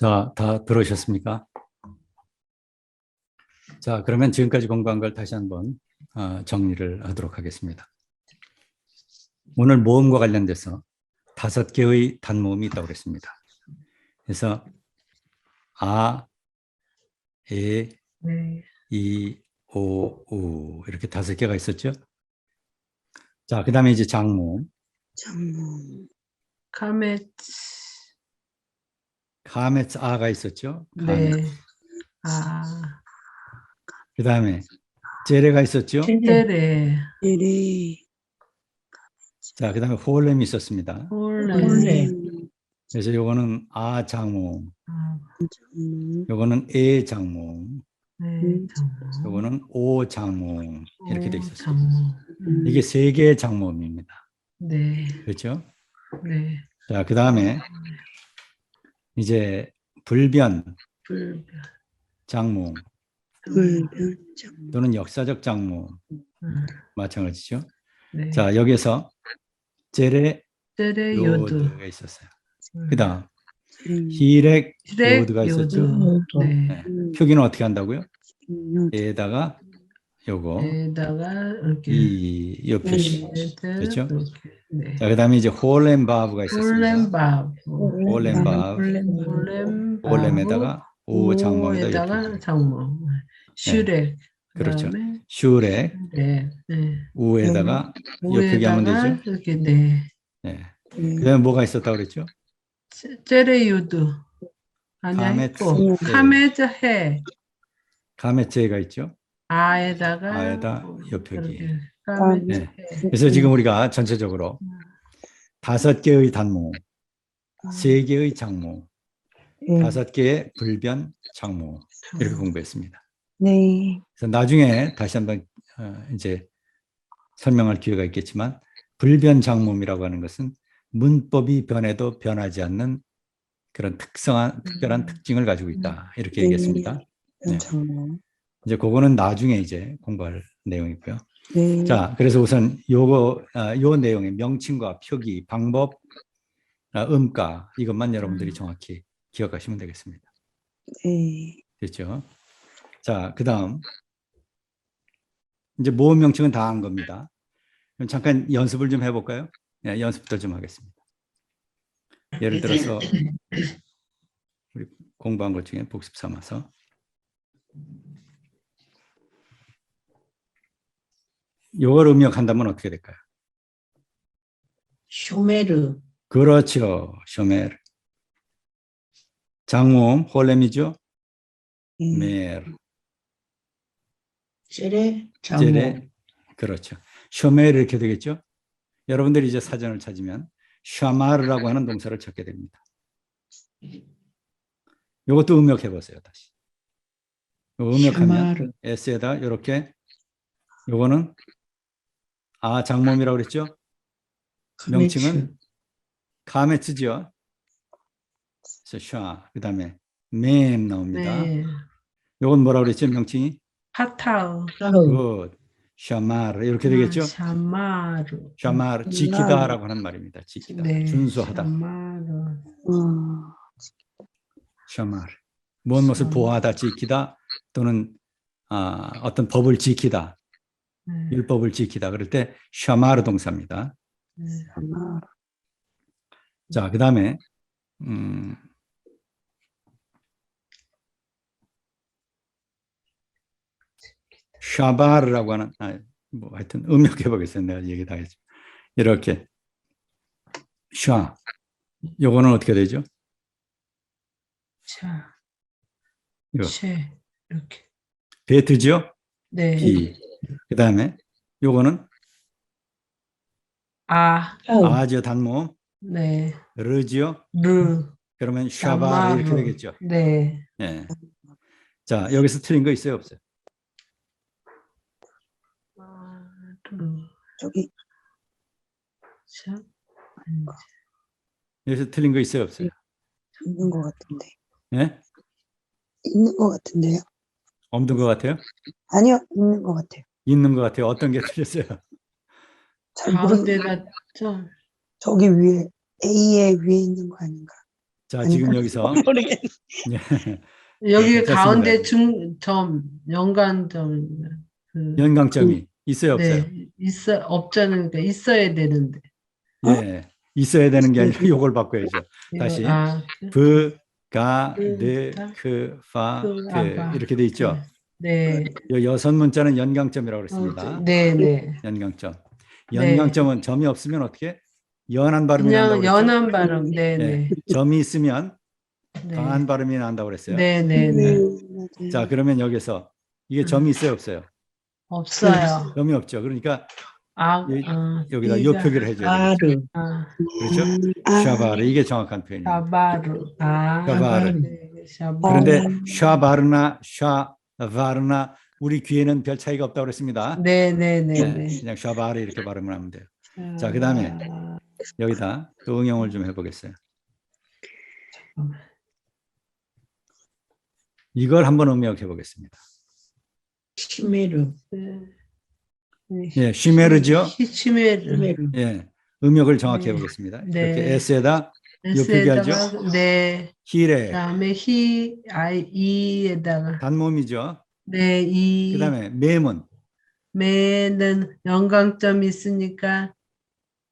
자, 다 들어오셨습니까? 자, 그러면 지금까지 공부한 걸 다시 한번 정리를 하도록 하겠습니다. 오늘 모음과 관련돼서 5개의 단모음이 있다고 그랬습니다. 그래서 아, 에, 이, 오, 우 이렇게 5개가 있었죠. 자, 그 다음에 이제 장모음. 장모. 카메츠 아가 있었죠. 네. 카메츠. 아. 그 다음에 제레가 있었죠. 제레. 예레. 자, 그 다음에 홀렘이 있었습니다. 홀레. 그래서 요거는 아 장모음, 장모. 요거는 에 장모음, 네. 장모. 요거는 오 장모음 이렇게 돼 있었어요. 장모. 이게 3개의 장모음입니다. 네. 그렇죠? 네. 자, 그 다음에 이제 불변 장모음 불변 장모. 또는 역사적 장모음 마찬가지죠. 네. 자, 여기서 제레 제레 요드가 있었어요. 그 다음 히렉. 히렉 요드가 있었죠. 네. 네. 표기는 어떻게 한다고요? 에다가 요거 에다가 이렇게 이 표시. 그렇죠? 네. 자, 그다음에 이제 홀렘바브가 있었습니다. 홀렘밥. 홀렘에다가 오 장모에다 오에다가 장모. 슈렉. 그렇죠. 그다음에 슈렉 네. 네. 우에다가 옆표기 하면 우에다가 되죠. 이렇게 네. 네. 그다음에 뭐가 있었다고 그랬죠? 제레유드. 아니야. 카메츠. 있고. 카메즈해. 카메츠가 있죠. 아에다가 아에다 옆표기. 이렇게 네. 그래서 지금 우리가 전체적으로 5개의 단모, 3개의 장모, 5개의 불변 장모 이렇게 공부했습니다. 네. 그래서 나중에 다시 한번 이제 설명할 기회가 있겠지만 불변 장모음이라고 하는 것은 문법이 변해도 변하지 않는 그런 특별한 특징을 가지고 있다 이렇게 얘기했습니다. 네. 장모. 이제 그거는 나중에 이제 공부할 내용이고요. 네. 자, 그래서 우선 요 내용의 명칭과 표기, 방법, 음가 이것만 여러분들이 정확히 기억하시면 되겠습니다. 네. 됐죠? 자, 그다음 이제 모음 명칭은 다 한 겁니다. 그럼 잠깐 연습을 좀 해볼까요? 네, 연습부터 좀 하겠습니다. 예를 들어서 우리 공부한 것 중에 복습 삼아서 이걸 음역한다면 어떻게 될까요? 쇼메르. 그렇죠. 쇼메르. 장모음 홀렘이죠. 메르. 제레. 장모. 제레. 그렇죠. 쇼메르 이렇게 되겠죠. 여러분들이 이제 사전을 찾으면 샤마르라고 하는 동사를 찾게 됩니다. 이것도 음역해 보세요. 다시. 음역하면 S에다 이렇게 요거는 아 장모음이라고 그랬죠. 명칭은 카메츠죠. 그래서 샤 그다음에 맴 나옵니다. 네. 요건 뭐라고 그랬죠? 명칭이 파타우. 굿. 샤마르 이렇게 되겠죠. 샤마루. 샤마르 지키다라고 하는 말입니다. 지키다. 네. 준수하다. 샤마루. 샤마르. 무엇을 보호하다, 지키다 또는 어떤 법을 지키다, 율법을 지키다 그럴 때 샤마르 동사입니다. 자, 그 다음에 샤바르라고 하는 뭐 하여튼 음역해 보겠어요. 내가 얘기 다 했죠. 이렇게 샤 요거는 어떻게 되죠? 자. 이거 이렇게. 베트죠? 네. 비. 그 다음에 요거는 아죠 단모음. 네. 르지요? 르. 그러면 샤바르 이렇게 되겠죠. 네. 네. 자, 여기서 틀린 거 있어요, 없어요? 저기. 여기서 틀린 거 있어요, 없어요? 있는 것 같은데. 예? 있는 것 같은데요? 없는 것 같아요? 아니요, 있는 것 같아요. 있는 것 같아요. 어떤 게 틀렸어요? 잘 모르겠어요. 가운데다 좀. 저기 위에 A의 위에 있는 거 아닌가? 자, 지금 여기서 모르겠네. 여기 됐습니다. 가운데 중점, 연관점. 연강점이 있어요, 없어요? 네, 없잖아요. 그러니까 있어야 되는데. 예, 있어야 되는 게 아니라 요걸 바꿔야죠. 이거, 다시 아, 브, 가, 그, 드, 다, 크, 파, 아바. 이렇게 돼 있죠. 네, 요 여섯 문자는 연강점이라고 그랬습니다. 네, 네. 연강점. 네. 연강점은 점이 없으면 어떻게? 연한 발음이 난다고 그냥 그랬죠. 연한 발음. 네, 예, 네. 점이 있으면 네. 강한 발음이 난다고 그랬어요. 네, 네, 네. 맞아요. 자, 그러면 여기서 이게 점이 있어요, 없어요? 없어요. 점이 없죠. 그러니까 아, 여기다 요 이가, 표기를 해줘야 되겠죠. 아르. 아, 그렇죠? 샤바르, 이게 정확한 표현입니다. 샤바르. 아, 샤바르. 네, 샤바르. 그런데 샤바르나 샤바르나 우리 귀에는 별 차이가 없다고 그랬습니다. 네, 네, 네, 네, 네. 그냥 샤바르 이렇게 발음을 하면 돼요. 자, 그다음에 여기다 또 응용을 좀 해보겠어요. 이걸 한번 음역해 보겠습니다. 시메르. 예, 쉬메르죠. 시메르. 예, 음역을 정확히 네. 해보겠습니다. 네. 이렇게 S에다 S에다가 네. 히레 그다음에 이에다가 단모음이죠. 네, 그다음에 매문. 매는 연강점이 있으니까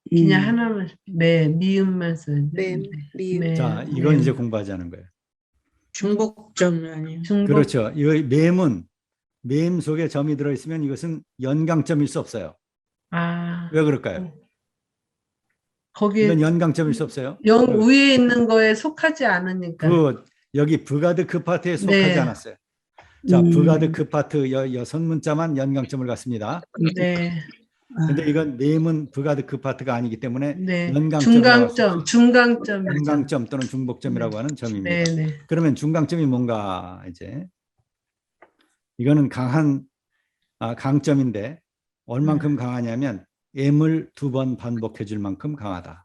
그냥 하나만 미음만 써야 돼. 미음. 자, 이건 이제 공부하자는 거예요. 중복점 아니에요. 중복. 그렇죠. 이 매문, 매임 속에 점이 들어있으면 이것은 연강점일 수 없어요. 아, 왜 그럴까요? 거기 이건 연강점일 수 없어요. 위에 있는 거에 속하지 않으니까. 여기 브가드 그 파트에 속하지 네. 않았어요. 자, 브가드 그 파트 여섯 문자만 연강점을 갖습니다. 네, 근데 이건 매문 브가드 그 파트가 아니기 때문에 네. 연강점이라고 중강점. 중강점 또는 중복점이라고 하는 점입니다. 네, 네. 그러면 중강점이 뭔가 이제 이거는 강한 강점인데 얼만큼 강하냐면 M을 2번 반복해 줄 만큼 강하다.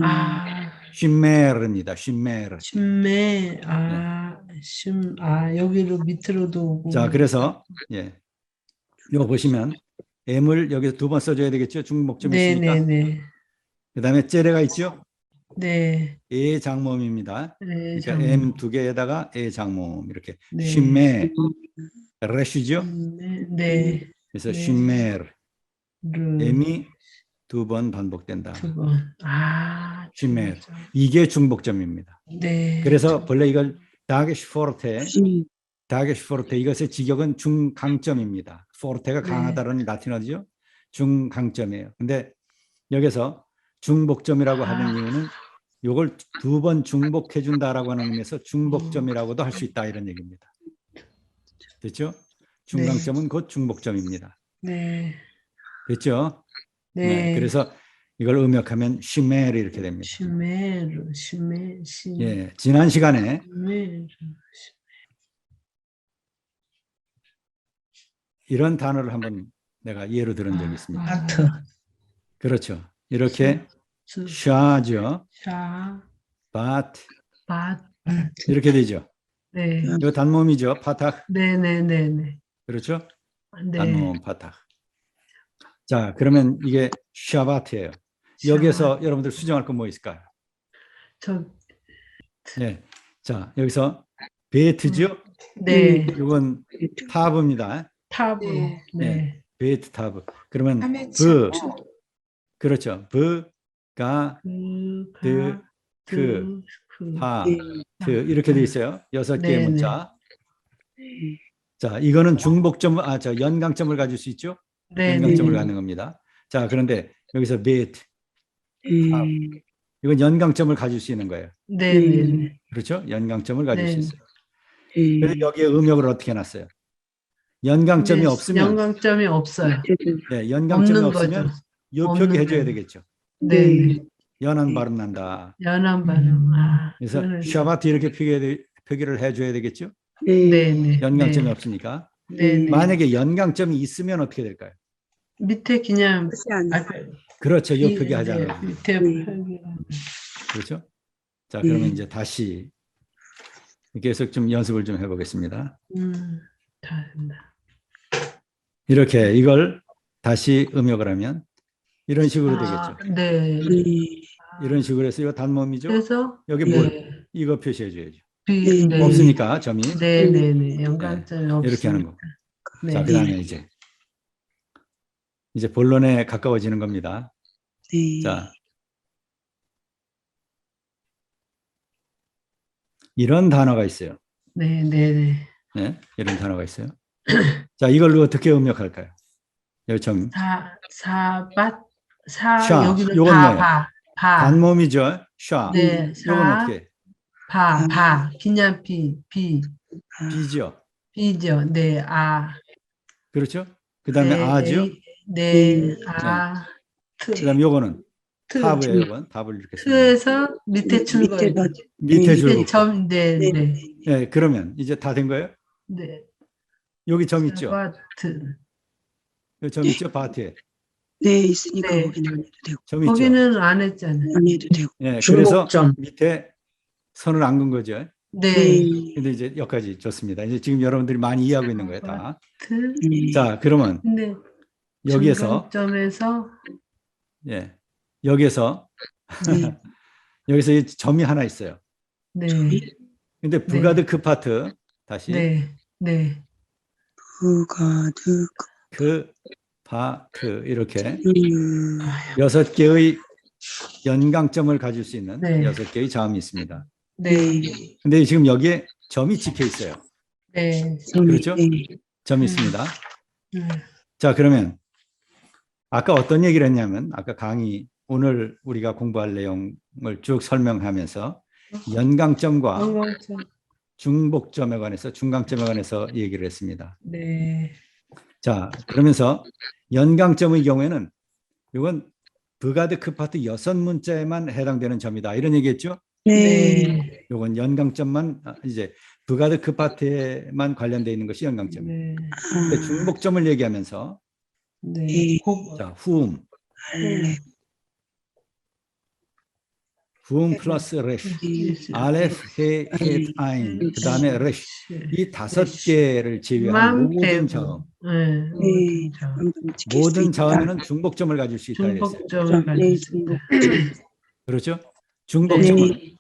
아, 쉬메르입니다. 쉬메르. 심매. 여기로 밑으로도 오고. 자, 그래서 이거 보시면 M을 여기서 2번 써줘야 되겠죠. 중복점이 네, 있으니까. 네, 네. 그다음에 째레가 있죠. 네. 에 장모음입니다. 네, 그러니까 M 2개에다가 에 장모음 이렇게 네. 쉬메 레쉬죠. 네. 그래서 네. 쉬메르 루. M이 2번 반복된다. 두 번. 쉬메르. 이게 중복점입니다. 네. 그래서 본래 이걸 다게슈포르테 이것의 직역은 중강점입니다. 포르테가 네. 강하다는 라틴어죠. 중강점이에요. 근데 여기서 중복점이라고 하는 이유는 이걸 2번 중복해 준다라고 하는 의미에서 중복점이라고도 할 수 있다 이런 얘기입니다. 됐죠? 중강점은 곧 중복점입니다. 네. 됐죠? 네. 그래서 이걸 음역하면 쉬메르 이렇게 됩니다. 시메르. 예, 지난 시간에 시메르. 이런 단어를 한번 내가 예로 들은 적이 있습니다. 아트. 그렇죠. 이렇게 수, 샤죠, 샤, 바트 밭. 이렇게 되죠. 네. 이거 단모음이죠. 파탁. 네, 네, 네, 네. 그렇죠? 네. 단모음 파탁. 자, 그러면 이게 샤바트예요. 여기에서 여러분들 수정할 건 뭐 있을까요? 네. 자, 여기서 베트죠? 네. 이건 타브입니다. 탑으로. 네. 베트 타브. 그러면 그렇죠. 가, 드, 크, 파, 트 이렇게 돼 있어요. 6개의 네, 문자. 자, 이거는 중복점, 연강점을 가질 수 있죠? 네, 연강점을 네. 갖는 겁니다. 자, 그런데 여기서 베트, 이건 연강점을 가질 수 있는 거예요. 네, 네. 그렇죠? 연강점을 가질 네. 수 있어요. 그래서 여기에 음역을 어떻게 해놨어요? 연강점이 네, 없으면 연강점이 없어요. 네, 연강점이 없는 없으면 거죠. 요 없는 표기 해줘야 거죠. 되겠죠. 네, 네. 연한 발음 난다. 연한 발음. 그래서 그러네. 샤바트 이렇게 표기를 해줘야 되겠죠. 네, 네. 연강점이 네. 없으니까. 네, 네. 만약에 연강점이 있으면 어떻게 될까요? 밑에 그냥 그렇죠. 요 표기 하자는 거죠. 밑에 표기. 그렇죠. 자, 그러면 이제 다시 계속 좀 연습을 좀 해보겠습니다. 다 된다. 이렇게 이걸 다시 음역을 하면 이런 식으로 되겠죠. 네. 이런 식으로 해서 이거 단모음이죠. 그래서 여기 네. 물. 이거 표시해 줘야죠. 네. 없으니까 점이 네네네. 연관점이 이렇게 하는 없으니까. 거. 네. 자, 그다음에 이제 본론에 가까워지는 겁니다. 네. 자, 이런 단어가 있어요. 네네네. 네, 이런 단어가 있어요. 자, 이걸로 어떻게 음역할까요? 여기 점 샤. 여기는 요건 뭐예요? 바. 단모음이죠. 샤. 네, 요건 사, 어떻게? 기념비, 비죠. 비죠. 네, 그렇죠? 그다음에 네, 아죠. 네, 트, 그다음에 요거는 트, 탑이에요. 요건 탑을 이렇게 씁니다. 트에서 밑에 줄거 밑에 봐. 밑에 줄 긋고. 점, 네, 네. 네, 네, 그러면 이제 다 된 거예요? 네, 여기 점 있죠? 바트. 여기 점 있죠? 바트에. 네, 있으니까 네. 거기는 안 해도 되고. 점 있죠? 거기는 안 했잖아요. 안 해도 되고. 네, 그래서 중복점. 밑에 선을 안 긋은 거죠. 네, 근데 이제 여기까지 좋습니다. 이제 지금 여러분들이 많이 이해하고 있는 거예요, 다. 트, 네. 자, 그러면 근데 여기에서 중간점에서 예. 여기에서 네. 여기서 이 점이 하나 있어요. 네, 근데 부가드크 파트 다시 네, 부가드. 그 파트 이렇게 음. 6개의 연강점을 가질 수 있는 네. 6개의 자음이 있습니다. 네, 근데 지금 여기에 점이 찍혀 있어요. 네, 그렇죠? 네. 점이 있습니다. 네. 자, 그러면 아까 어떤 얘기를 했냐면 아까 강의 오늘 우리가 공부할 내용을 쭉 설명하면서 연강점과 연관점. 중복점에 관해서 중강점에 관해서 얘기를 했습니다. 네, 자, 그러면서 연강점의 경우에는 이건 부가드크 파트 6문자에만 해당되는 점이다. 이런 얘기했죠? 네. 이건 연강점만 이제 부가드크 파트에만 관련되어 있는 것이 연강점이에요. 네, 근데 중복점을 얘기하면서 네. 네. 자, 후음 플러스 레쉬, 알레프, 헤, 헷, 아인, 그 다음에 레쉬. 이 5개를 제외한 모든 자음, 네, 모든 자음에는 중복점을 가질 수 있다 했어요. 중복점을 가지고 네, 있습니다. 그렇죠? 중복점은 네.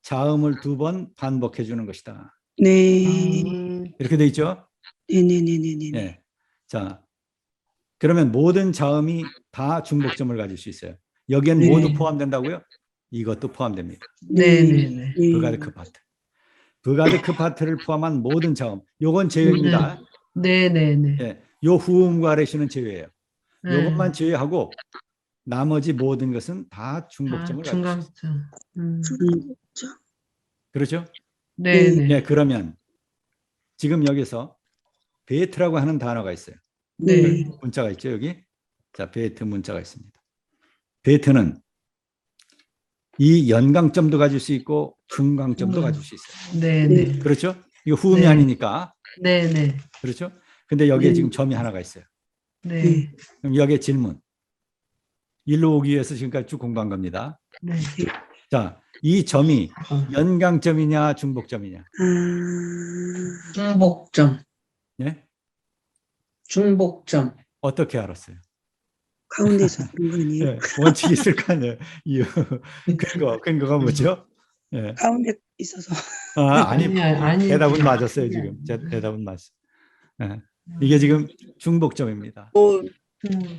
자음을 2번 반복해 주는 것이다. 네. 이렇게 돼 있죠? 네네네네네. 네. 자, 그러면 모든 자음이 다 중복점을 가질 수 있어요. 여기엔 네. 모두 포함된다고요? 이것도 포함됩니다. 네네네. 부가드크 파트. 부가드크 파트를 포함한 모든 자음. 요건 제외입니다. 네네네. 예. 요 후음과 레쉬는 제외예요. 네. 요것만 제외하고 나머지 모든 것은 다 중복점을 가질 수 있어요. 중간점. 그렇죠? 네네. 예, 그러면 지금 여기서 베트라고 하는 단어가 있어요. 네. 문자가 있죠, 여기. 자, 베트 문자가 있습니다. 베트는 이 연강점도 가질 수 있고 중강점도 가질 수 있어요. 네네. 그렇죠? 이거 후음이 네. 아니니까. 네네. 그렇죠? 근데 여기에 지금 점이 하나가 있어요. 네. 그럼 여기에 질문. 일로 오기 위해서 지금까지 쭉 공부한 겁니다. 네. 자, 이 점이 연강점이냐 중복점이냐? 중복점. 예? 중복점. 어떻게 알았어요? 가운데서 그런 거 아니에요? 예, 원칙이 있을 거 아니에요. 이유. 근거가 뭐죠? 예. 가운데 있어서. 아니, 아니. 대답은 맞았어요, 지금. 대답은 맞았어요. 예. 이게 지금 중복점입니다.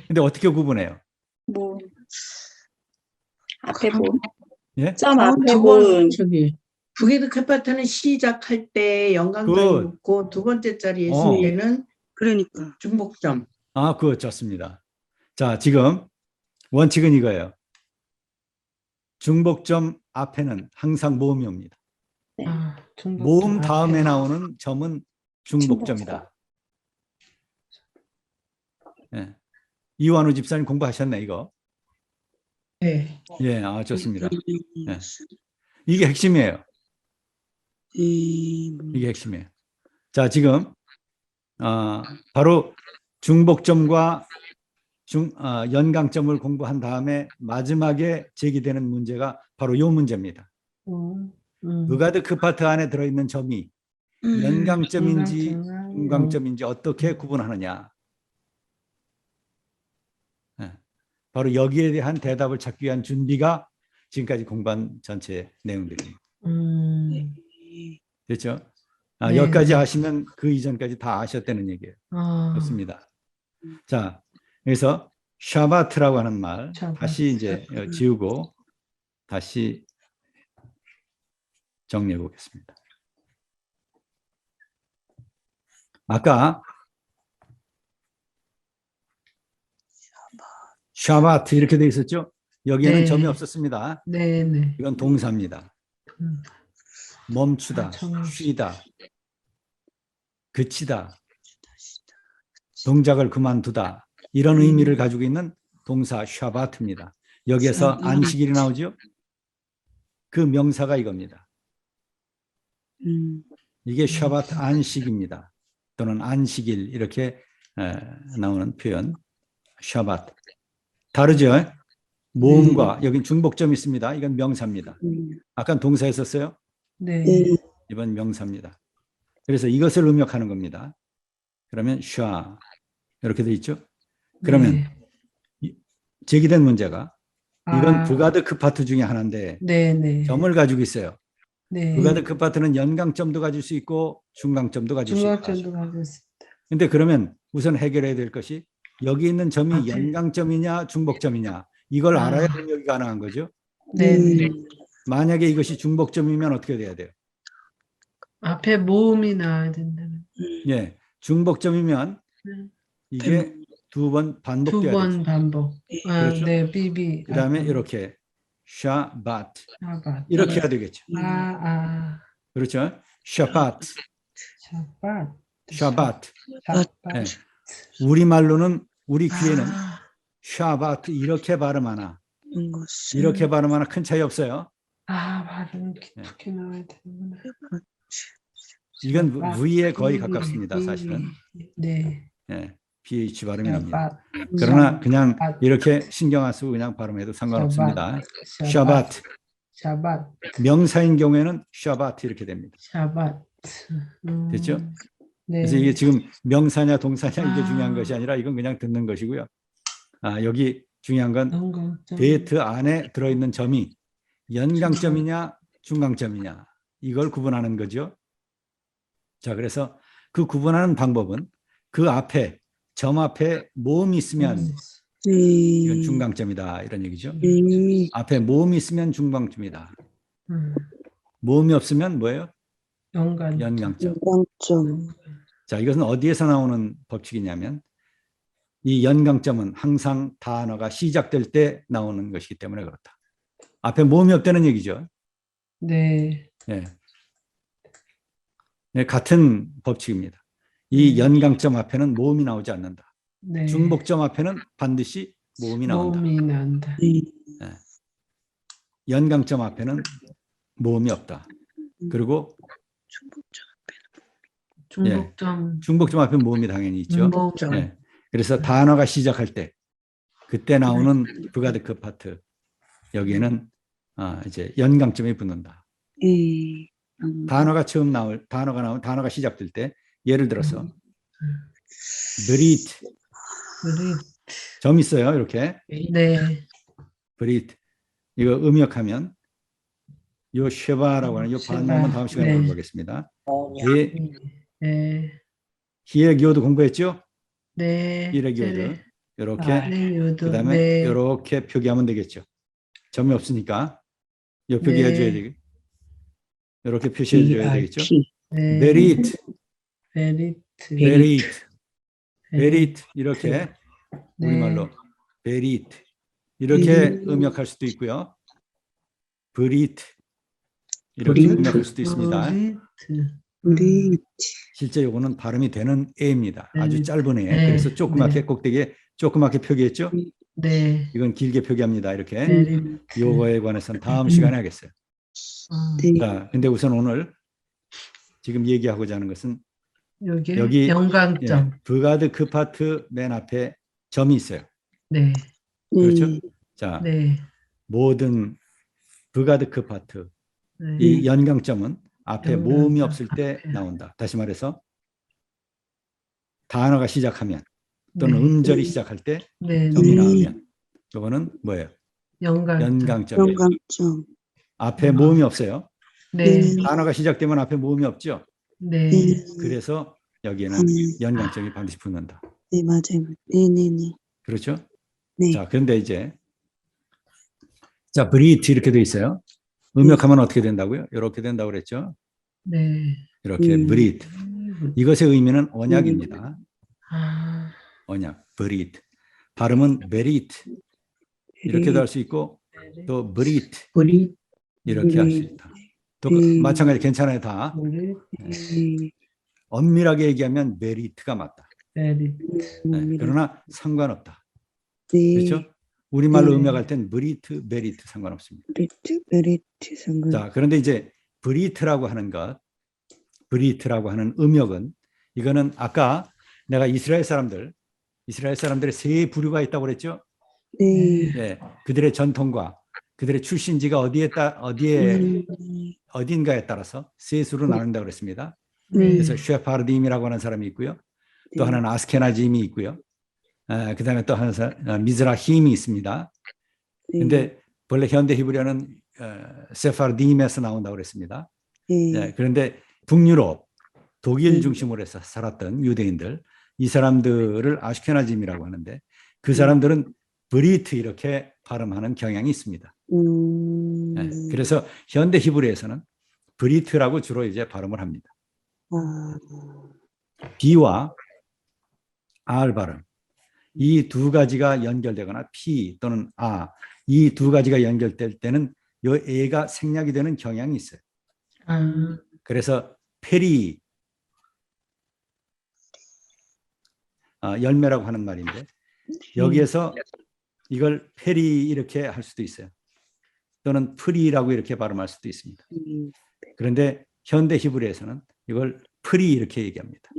근데 어떻게 구분해요? 뭐 앞에 뭐 예? 점 앞에 두 뭐 번 저기 부가드크 파트는 시작할 때 연강점이 굿. 붙고 두 번째 자리에 있을 어. 때는 그러니까. 중복점. 그거 좋습니다. 자, 지금 원칙은 이거예요. 중복점 앞에는 항상 모음이 옵니다. 모음 다음에 나오는 점은 중복점이다. 예. 이완우 집사님 공부하셨네, 이거. 네. 예, 좋습니다. 예. 이게 핵심이에요. 이게 핵심이에요. 자, 지금 바로 중복점과 연강점을 공부한 다음에 마지막에 제기되는 문제가 바로 이 문제입니다. 부가드크 파트 안에 들어있는 점이 연강점인지 중강점인지 어떻게 구분하느냐. 예. 바로 여기에 대한 대답을 찾기 위한 준비가 지금까지 공부한 전체 내용들입니다. 음. 됐죠? 네. 여기까지 아시면 그 이전까지 다 아셨다는 얘기예요. 아, 좋습니다. 자, 그래서 샤바트라고 하는 말 샤바트. 다시 이제 지우고 다시 정리해 보겠습니다. 아까 샤바트 이렇게 돼 있었죠? 여기에는 네. 점이 없었습니다. 네, 네. 이건 동사입니다. 멈추다, 점이 없- 쉬다, 그치다, 동작을 그만두다 이런 의미를 가지고 있는 동사 샤바트입니다. 여기에서 샤바트. 안식일이 나오죠? 그 명사가 이겁니다. 이게 샤바트 안식입니다. 또는 안식일 이렇게 나오는 표현 샤바트. 다르죠? 모음과 여기 중복점이 있습니다. 이건 명사입니다. 아까 동사였었어요? 네. 이번 명사입니다. 그래서 이것을 음역하는 겁니다. 그러면 샤 이렇게 돼 있죠? 그러면 제기된 문제가 이건 부가드 크파트 중에 하나인데 네, 네. 점을 가지고 있어요. 네. 부가드 크파트는 연강점도 가질 수 있고 중강점도 가질 수 있다. 중간점도 가졌습니다. 근데 그러면 우선 해결해야 될 것이 여기 있는 점이 앞에. 연강점이냐 중복점이냐 이걸 알아야 능력이 가능한 거죠. 네, 네. 만약에 이것이 중복점이면 어떻게 돼야 돼요? 앞에 모음이 나와야 된다는. 예, 중복점이면 이게 두 번 두 반복돼야 번 되죠. 반복. 아, 그렇죠? 네, 비비. 그다음에 이렇게 샤바트 샤바트. 이렇게 해야 되겠죠. 그렇죠? 샤바트, 샤바트. 샤바트. 샤바트. 예. 우리말로는 우리 귀에는 아, 샤바트 이렇게 발음하나 이렇게 발음하나 큰 차이 없어요. 발음이 기특하게 나와야 되는구나. 이건 샤바트. V에 거의 가깝습니다. 사실은 네. 예, BH 발음이 납니다. 샤바트. 그러나 그냥 샤바트. 이렇게 신경 안 쓰고 그냥 발음해도 상관없습니다. 샤바트. 샤바트. 샤바트. 명사인 경우에는 샤바트 이렇게 됩니다. 샤바트. 됐죠? 네. 그래서 이게 지금 명사냐 동사냐 이게 아. 중요한 것이 아니라 이건 그냥 듣는 것이고요. 여기 중요한 건 연강점. 데이트 안에 들어있는 점이 연강점이냐 중강점이냐 이걸 구분하는 거죠. 자, 그래서 그 구분하는 방법은 그 앞에 점 앞에 모음이 있으면 이건 중강점이다 이런 얘기죠. 앞에 모음이 있으면 중강점이다. 모음이 없으면 뭐예요? 연강점. 자, 이것은 어디에서 나오는 법칙이냐면 이 연강점은 항상 단어가 시작될 때 나오는 것이기 때문에 그렇다. 앞에 모음이 없다는 얘기죠. 네. 예. 네, 같은 법칙입니다. 이 연강점 앞에는 모음이 나오지 않는다. 네. 중복점 앞에는 반드시 모음이 나온다. 모음이 난다. 예. 연강점 앞에는 모음이 없다. 그리고 중복점. 중복점 앞에 모음이 당연히 있죠. 중복점. 예. 그래서 단어가 시작할 때 그때 나오는 부가드크 파트 여기에는 이제 연강점이 붙는다. 단어가 시작될 때 예를 들어서 브리트 점 있어요. 이렇게 네. 브리트 이거 음역하면 요 쉐바라고 하는 요 반모음은 다음 시간에 네. 공부하겠습니다. 예, 네. 히의 기호도 공부했죠? 네. 히의 기호도 이렇게 네. 그다음에 네. 이렇게 표기하면 되겠죠. 점이 없으니까 요 표기해 줘야 되겠죠. 이렇게 표시해 줘야 되겠죠. 네. 베리트 베리트. 베리트 이렇게 네. 우리말로 베리트 이렇게 음역할 수도 있고요. 브리트 이렇게 음역할 수도 있습니다. 실제 요거는 발음이 되는 에입니다. 아주 짧은 에. 네. 그래서 조그맣게 꼭대기에 조그맣게 표기했죠. 네. 이건 길게 표기합니다. 이렇게 베리트. 요거에 관해서는 다음 시간에 하겠어요. 네. 자, 근데 우선 오늘 지금 얘기하고자 하는 것은 여기 연강점. 부가드 그 파트 맨 앞에 점이 있어요. 네. 그렇죠? 자, 네. 모든 부가드 그 파트 네. 이 연강점은 앞에 연강점 모음이 없을 때 앞에. 나온다. 다시 말해서 단어가 시작하면 또는 네. 음절이 시작할 때 네. 점이 나오면 이거는 뭐예요? 연강점. 연강점이에요. 연강점. 앞에 모음이 없어요. 네. 단어가 시작되면 앞에 모음이 없죠. 네. 그래서 여기에는 연관점이 반드시 붙는다. 네, 맞아요. 네네네. 그렇죠? 네. 자, 그런데 이제 자, 브리트 이렇게 돼 있어요. 음역하면 어떻게 된다고요? 이렇게 된다고 그랬죠? 네. 이렇게 브리트. 이것의 의미는 언약입니다. 아, 언약, 브리트. 발음은 베리트 이렇게도 할 수 있고 또 브리트 우리 이렇게 할 수 있다. 또 마찬가지 괜찮아요 다. 우리 엄밀하게 얘기하면 베리트가 맞다. 베리. 네, 그러나 상관없다. 네. 그렇죠? 우리말로 네. 음역할 땐 브리트, 베리트 상관없습니다. 메리트 상관. 자, 그런데 이제 브리트라고 하는 것, 브리트라고 하는 음역은 이거는 아까 내가 이스라엘 사람들의 세 부류가 있다고 그랬죠? 네. 예, 그들의 전통과 그들의 출신지가 어딘가에 따라서 세 수로 나눈다고 그랬습니다. 네. 그래서 쉐파르딤이라고 하는 사람이 있고요. 또 하나는 아스케나짐이 있고요. 그다음에 또 하나는 미즈라힘이 있습니다. 근데 본래 현대 히브리어는 세파르딤에서 나온다고 그랬습니다. 예, 그런데 북유럽, 독일 중심으로 해서 살았던 유대인들, 이 사람들을 아슈케나짐이라고 하는데 그 사람들은 브리트 이렇게 발음하는 경향이 있습니다. 예, 그래서 현대 히브리에서는 브리트라고 주로 이제 발음을 합니다. B와 R 발음. 이 두 가지가 연결되거나 P 또는 A 이 두 가지가 연결될 때는 요 A가 생략이 되는 경향이 있어요. 아, 그래서 페리 열매라고 하는 말인데 여기에서 이걸 페리 이렇게 할 수도 있어요. 또는 프리라고 이렇게 발음할 수도 있습니다. 그런데 현대 히브리에서는 이걸 프리 이렇게 얘기합니다.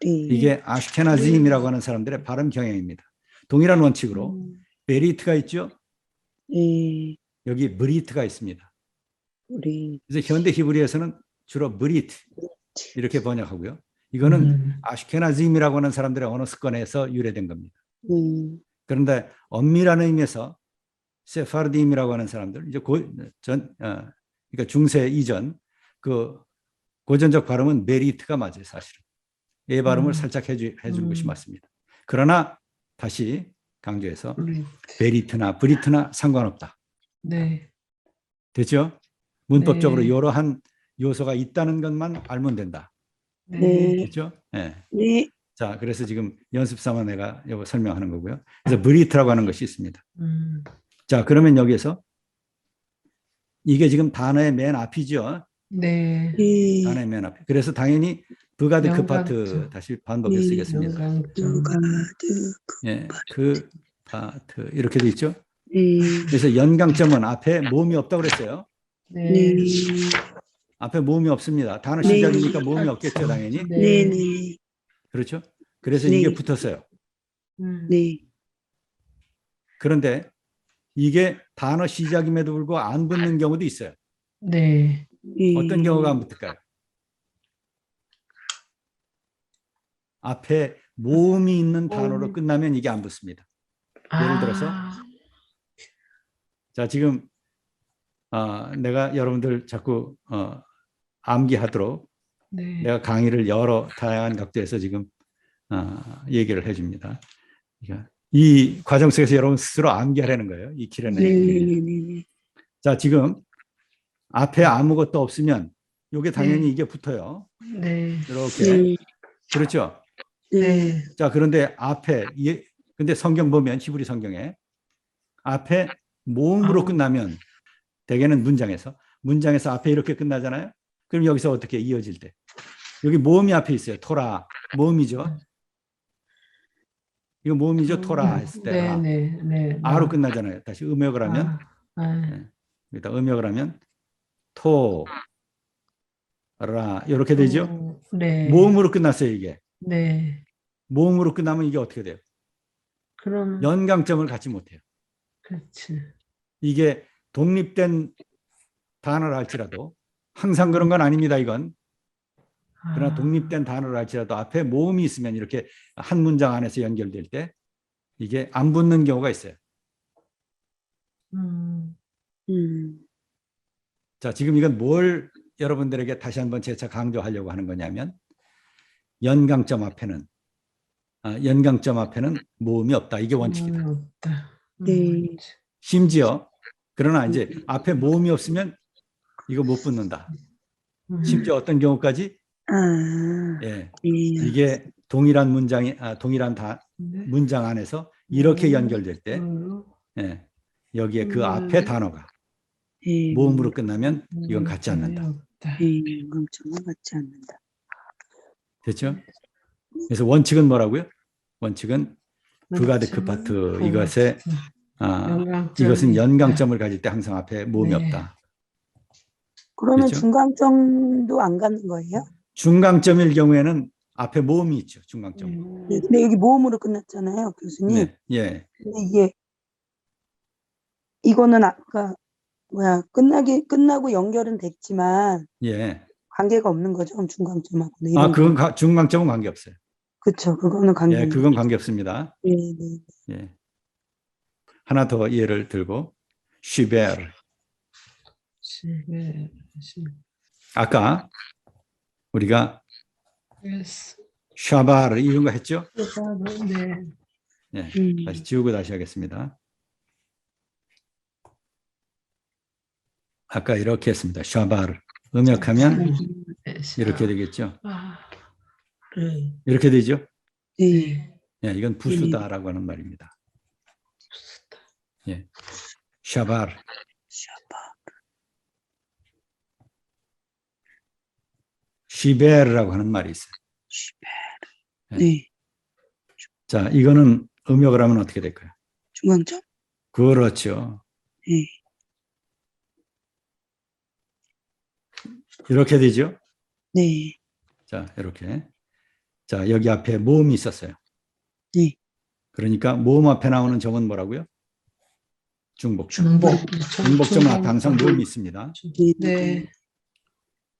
이게 아슈케나즘이라고 하는 사람들의 발음 경향입니다. 동일한 원칙으로 베리트가 있죠. 여기 브리트가 있습니다. 그래서 현대 히브리에서는 주로 브리트 이렇게 번역하고요. 이거는 아슈케나즘이라고 하는 사람들의 언어 습관에서 유래된 겁니다. 그런데 엄밀한 의미에서 세파르딤이라고 하는 사람들 이제 그러니까 중세 이전 그 고전적 발음은 베리트가 맞아요, 사실은. 이 발음을 살짝 해주는 것이 맞습니다. 그러나 다시 강조해서 베리트나 브리트나 상관없다. 네. 됐죠? 문법적으로 네. 이러한 요소가 있다는 것만 알면 된다. 네. 됐죠? 네. 네. 자, 그래서 지금 연습 삼아 내가 이거 설명하는 거고요. 그래서 브리트라고 하는 것이 있습니다. 자, 그러면 여기에서 이게 지금 단어의 맨 앞이죠. 네. 단어의 맨 앞. 그래서 당연히 부가드 그 파트 연관점. 다시 반복해 쓰겠습니다. 연관점. 예, 그 파트 이렇게 돼 있죠. 그래서 연강점은 앞에 모음이 없다고 그랬어요. 네. 앞에 모음이 없습니다. 단어 시작이니까 모음이 없겠죠, 당연히. 네. 그렇죠? 그래서 네. 이게 붙었어요. 네. 그런데 이게 단어 시작임에도 불구하고 안 붙는 경우도 있어요. 네. 어떤 경우가 안 붙을까요? 앞에 모음이 있는 단어로 끝나면 이게 안 붙습니다. 예를 들어서 자, 지금 내가 여러분들 자꾸 암기하도록 네. 내가 강의를 여러 다양한 각도에서 지금 얘기를 해줍니다. 그러니까 이 과정 속에서 여러분 스스로 암기하라는 거예요. 이 길에는. 자, 지금 앞에 아무것도 없으면 이게 당연히 이게 붙어요. 네. 이렇게. 그렇죠? 네. 자, 그런데 앞에 근데 성경 보면 히브리 성경에 앞에 모음으로 끝나면 대개는 문장에서 앞에 이렇게 끝나잖아요. 그럼 여기서 어떻게 이어질 때 여기 모음이 앞에 있어요. 토라 모음이죠. 이거 모음이죠. 토라 했을 때 네. 아로 끝나잖아요. 다시 음역을 하면 여기다 음역을 하면 토라 이렇게 되죠. 네. 모음으로 끝났어요. 이게 네. 모음으로 끝나면 이게 어떻게 돼요? 그럼 연강점을 갖지 못해요. 그렇지. 이게 독립된 단어를 할지라도 항상 그런 건 아닙니다. 이건 그러나 독립된 단어를 할지라도 앞에 모음이 있으면 이렇게 한 문장 안에서 연결될 때 이게 안 붙는 경우가 있어요. 자, 지금 이건 뭘 여러분들에게 다시 한번 재차 강조하려고 하는 거냐면 연강점 앞에는 모음이 없다. 이게 원칙이다. 없다. 네. 심지어 그러나 이제 앞에 모음이 없으면 이거 못 붙는다. 심지어 어떤 경우까지 아, 예, 네. 이게 동일한 문장이 네. 문장 안에서 이렇게 연결될 때 예, 여기에 그 앞에 단어가 네. 모음으로 끝나면 이건 같지 않는다. 네. 연강점은 같지 않는다. 됐죠? 그래서 원칙은 뭐라고요? 원칙은 부가드크 파트 이것에 이것은 연강점을 가질 때 항상 앞에 모음이 네. 없다. 그러면 그렇죠? 중강점도 안 가는 거예요? 중강점일 경우에는 앞에 모음이 있죠. 중강점. 네, 근데 여기 모음으로 끝났잖아요, 교수님. 네, 예, 근데 이거는 아까 끝나고 연결은 됐지만 예. 관계가 없는 거죠, 그럼 중강점하고는. 이런 그건 중강점은 관계 없어요. 그렇죠, 그거는 관계 예, 없는 그건 거죠. 관계 없습니다. 네, 네. 예. 하나 더 예를 들고 쉬베르. 아까 우리가 샤바르 이런 거 했죠? 네. 예, 다시 지우고 다시 하겠습니다. 아까 이렇게 했습니다. 샤바르. 음역하면 이렇게 되겠죠? 네. 이렇게 되죠? 네. 예, 이건 부수다라고 하는 말입니다. 예, 샤바르. 쉬베르라고 하는 말이 있어요. 네. 자, 이거는 음역을 하면 어떻게 될까요? 중강점? 그렇죠. 네. 이렇게 되죠? 네. 자, 이렇게. 자, 여기 앞에 모음이 있었어요. 네. 그러니까 모음 앞에 나오는 점은 뭐라고요? 중복점. 중복점은 앞에 항상 모음이 있습니다. 네.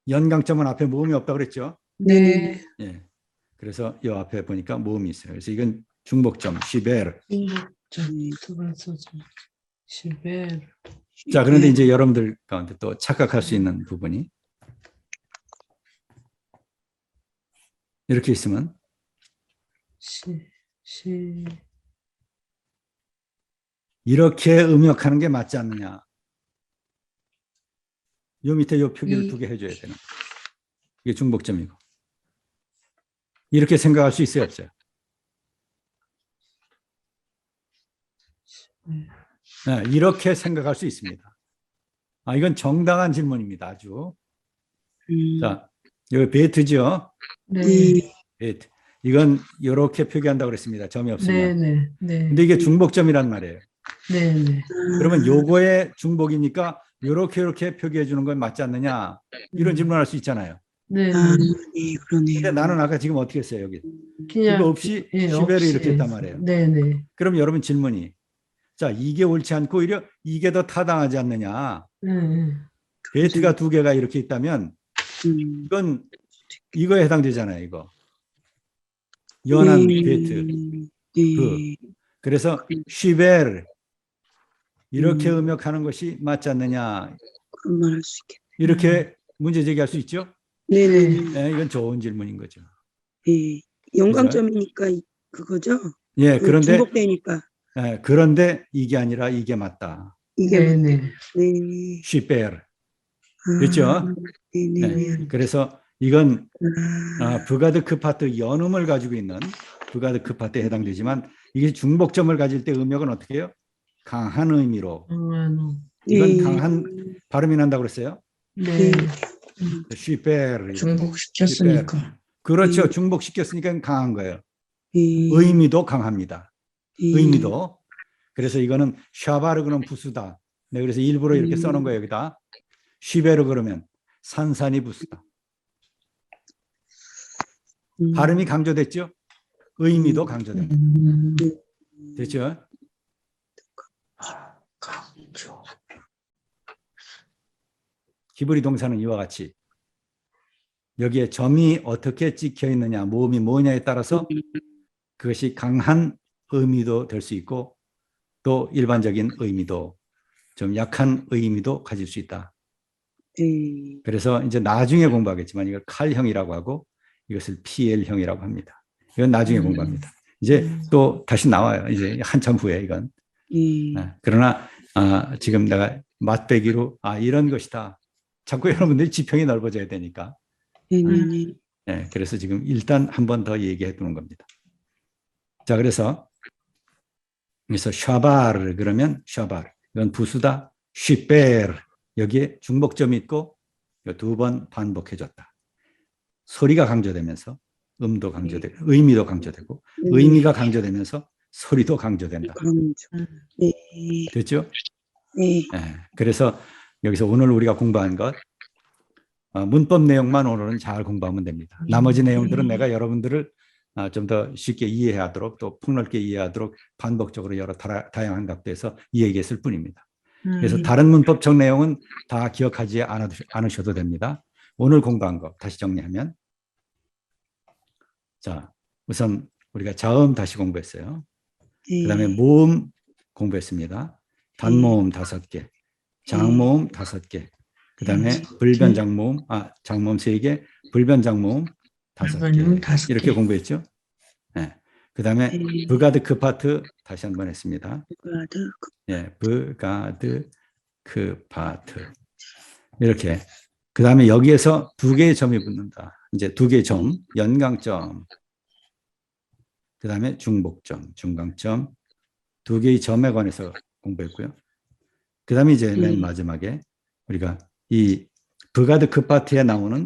연강점은 앞에 모음이 없다고 그랬죠? 네. 예. 그래서 이 앞에 보니까 모음이 있어요. 그래서 이건 중복점, 시베르. 자, 그런데 이제 여러분들 가운데 또 착각할 수 있는 부분이 이렇게 있으면 이렇게 음역하는 게 맞지 않느냐. 요 밑에 요 표기를 두 개 해줘야 되는. 이게 중복점이고. 이렇게 생각할 수 있어요, 없어요? 네, 이렇게 생각할 수 있습니다. 이건 정당한 질문입니다. 아주. 자, 여기 베트죠? 네. 베트. 이건 이렇게 표기한다고 그랬습니다. 점이 없으면. 네. 네. 근데 이게 중복점이란 말이에요. 네. 그러면 요거의 중복이니까 이렇게 표기해 주는 건 맞지 않느냐? 이런 질문할 수 있잖아요. 네. 네, 그러네요. 근데 나는 아까 지금 어떻게 했어요, 여기? 그냥 이거 없이 쉬베르 이렇게 했단 말이에요. 네. 그럼 여러분 질문이 자, 이게 옳지 않고 오히려 이게 더 타당하지 않느냐? 베트가 두 개가 이렇게 있다면 이건 이거에 해당되잖아요, 이거. 연한 베트. 그래서 쉬베르 이렇게 음역하는 것이 맞지 않느냐? 그런 말 할 수 있겠네. 이렇게 문제 제기할 수 있죠? 네네. 네, 이건 좋은 질문인 거죠. 네. 연강점이니까 그거죠? 예, 그런데 중복되니까. 그런데 이게 아니라 이게 맞다. 이게 네. 쉬베르. 그렇죠? 네네. 그래서 이건 부가드크 파트 연음을 가지고 있는 부가드크 파트에 해당되지만 이게 중복점을 가질 때 음역은 어떻게 해요? 강한 의미로. 이건 강한 발음이 난다고 그랬어요. 네. 쉬베르. 중복시켰으니까. 그렇죠. 중복시켰으니까 강한 거예요. 의미도 강합니다. 의미도. 그래서 이거는 샤바르 그러면 부수다. 네, 그래서 일부러 이렇게 써놓은 거예요. 여기다. 쉬베르 그러면 산산이 부수다. 발음이 강조됐죠? 의미도 강조됩니다. 됐죠? 강조. 히브리 동사는 이와 같이 여기에 점이 어떻게 찍혀 있느냐, 모음이 뭐냐에 따라서 그것이 강한 의미도 될 수 있고 또 일반적인 의미도 좀 약한 의미도 가질 수 있다. 네. 그래서 이제 나중에 공부하겠지만 이걸 칼형이라고 하고 이것을 PL형이라고 합니다. 이건 나중에 공부합니다. 이제 또 다시 나와요. 이제 한참 후에 이건. 네. 그러나 지금 내가 맛배기로 이런 것이다. 자꾸 여러분들이 지평이 넓어져야 되니까. 네네네. 네, 그래서 지금 일단 한 번 더 얘기해 두는 겁니다. 자, 그래서 샤바르 그러면 샤바르 이건 부수다. 쉬베르 여기에 중복점이 있고 두 번 반복해 줬다. 소리가 강조되면서 음도 강조되고 의미도 강조되고 네. 의미가 강조되면서 소리도 강조된다. 강조. 네. 됐죠? 네. 네, 그래서 여기서 오늘 우리가 공부한 것 문법 내용만 오늘은 잘 공부하면 됩니다. 나머지 내용들은 내가 여러분들을 좀 더 쉽게 이해하도록 또 폭넓게 이해하도록 반복적으로 여러 다양한 각도에서 이야기했을 뿐입니다. 그래서 다른 문법적 내용은 다 기억하지 않으셔도 됩니다. 오늘 공부한 거 다시 정리하면 자, 우선 우리가 자음 다시 공부했어요. 네. 그다음에 모음 공부했습니다. 단모음 5개, 장모음 5개, 그다음에 불변장모음, 장모음 3개, 불변장모음 5개 이렇게 공부했죠. 네. 그다음에 네. 브가드 파트 다시 한번 했습니다. 브가드. 예, 브가드 파트 이렇게. 그다음에 여기에서 2개의 점이 붙는다. 이제 2개의 점, 연강점. 그다음에 중복점, 중강점. 2개의 점에 관해서 공부했고요. 그다음에 이제 맨 마지막에 우리가 이 브가드 파트에 나오는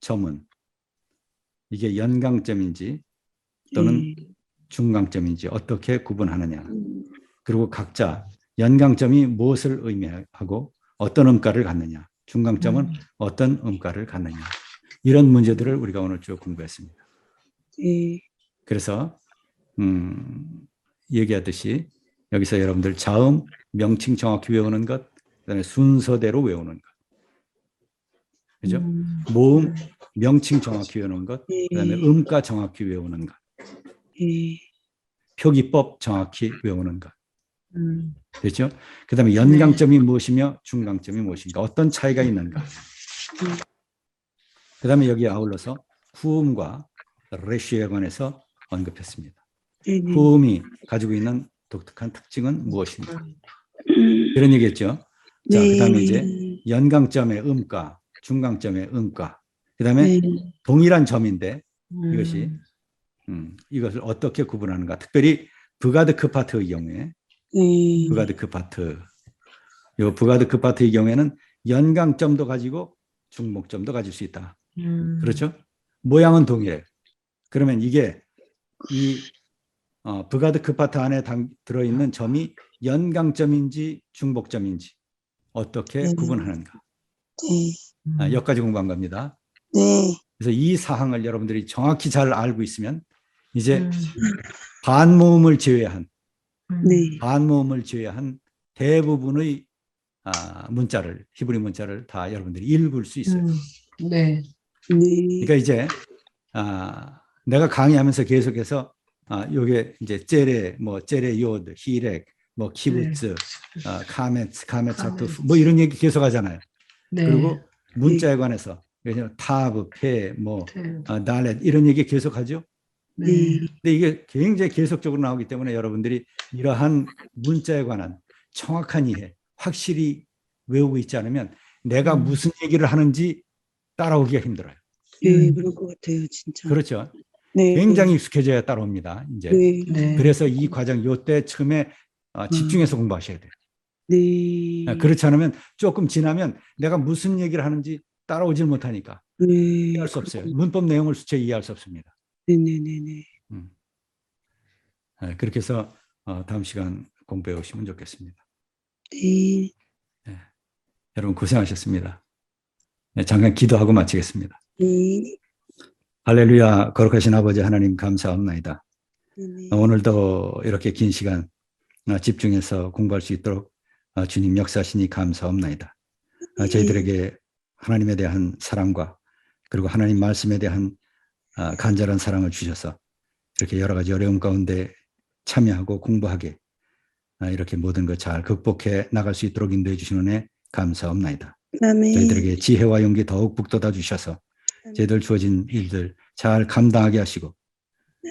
점은 이게 연강점인지 또는 중강점인지 어떻게 구분하느냐. 그리고 각자 연강점이 무엇을 의미하고 어떤 음가를 갖느냐. 중강점은 어떤 음가를 갖느냐. 이런 문제들을 우리가 오늘 쭉 공부했습니다. 네. 그래서 얘기하듯이 여기서 여러분들 자음, 명칭 정확히 외우는 것, 그다음에 순서대로 외우는 것. 그죠? 모음, 명칭 정확히 외우는 것, 그다음에 음가 정확히 외우는 것. 네. 표기법 정확히 외우는 것. 됐죠? 그다음에 연강점이 무엇이며 중강점이 무엇인가, 어떤 차이가 있는가. 그다음에 여기에 아울러서 후음과 레쉬에 관해서 언급했습니다. 네네. 후음이 가지고 있는 독특한 특징은 무엇인가. 이런 얘기했죠. 자, 네. 그다음에 이제 연강점의 음가, 중강점의 음가. 그다음에 네. 동일한 점인데 이것이 이것을 어떻게 구분하는가. 특별히 브가드 파트의 경우에 네. 브가드 파트. 이 브가드 파트의 경우에는 연강점도 가지고 중복점도 가질 수 있다. 그렇죠? 모양은 동일해. 그러면 이게 이 브가드 파트 안에 들어있는 점이 연강점인지 중복점인지 어떻게 네. 구분하는가. 네. 여기까지 공부한 겁니다. 네. 그래서 이 사항을 여러분들이 정확히 잘 알고 있으면 이제 반모음을 제외한 네. 반모음을 제외한 대부분의 문자를, 히브리 문자를 다 여러분들이 읽을 수 있어요. 네. 네. 그러니까 이제 내가 강의하면서 계속해서 요게 이제 째레, 뭐 째레 요드, 히렉, 뭐 키부츠, 카메차트 뭐 이런 얘기 계속 하잖아요. 네. 그리고 문자에 관해서 타브, 페, 뭐 달렛 이런 얘기 계속하죠. 네. 근데 이게 굉장히 계속적으로 나오기 때문에 여러분들이 이러한 문자에 관한 정확한 이해, 확실히 외우고 있지 않으면 내가 무슨 얘기를 하는지 따라오기가 힘들어요. 네. 그럴 것 같아요, 진짜. 그렇죠. 네. 굉장히 익숙해져야 따라옵니다. 이제. 네. 네. 그래서 이 과정 요때 처음에 집중해서 공부하셔야 돼요. 네. 그렇지 않으면 조금 지나면 내가 무슨 얘기를 하는지 따라오질 못하니까 네. 이해할 수 없어요. 문법 내용을 수채 이해할 수 없습니다. 네네네네. 그렇게 해서 다음 시간 공부해 오시면 좋겠습니다. 네. 여러분 고생하셨습니다. 잠깐 기도하고 마치겠습니다. 네. 할렐루야. 거룩하신 아버지 하나님 감사합니다. 네. 오늘도 이렇게 긴 시간 집중해서 공부할 수 있도록 주님 역사하시니 감사합니다. 저희들에게 하나님에 대한 사랑과 그리고 하나님 말씀에 대한 간절한 사랑을 주셔서 이렇게 여러 가지 어려움 가운데 참여하고 공부하게 이렇게 모든 것 잘 극복해 나갈 수 있도록 인도해 주시는 은혜 감사합니다. 아멘. 저희들에게 지혜와 용기 더욱 북돋아 주셔서 저희들 주어진 일들 잘 감당하게 하시고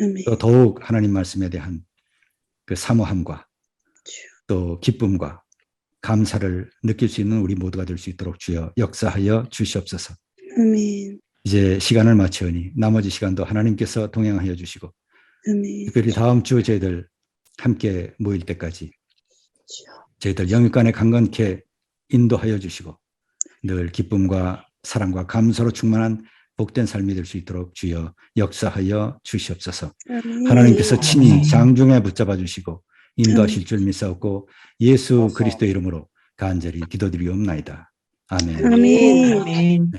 아멘. 또 더욱 하나님 말씀에 대한 그 사모함과 또 기쁨과 감사를 느낄 수 있는 우리 모두가 될 수 있도록 주여 역사하여 주시옵소서. 아멘. 이제 시간을 마치오니 나머지 시간도 하나님께서 동행하여 주시고 아멘. 특별히 다음 주 저희들 함께 모일 때까지 저희들 영육간에 강건케 인도하여 주시고 늘 기쁨과 사랑과 감사로 충만한 복된 삶이 될 수 있도록 주여 역사하여 주시옵소서. 아멘. 하나님께서 친히 장중에 붙잡아 주시고 인도하실 줄 믿사옵고 예수 그리스도 이름으로 간절히 기도드리옵나이다. 아멘. 아멘. 아멘.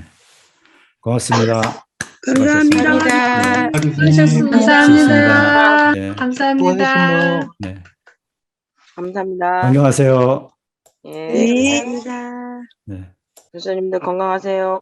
고맙습니다. 감사합니다. 수고하셨습니다. 감사합니다. 네. 감사합니다. 네. 감사합니다. 건강하세요. 예, 네. 감사합니다. 네. 교수님들 건강하세요.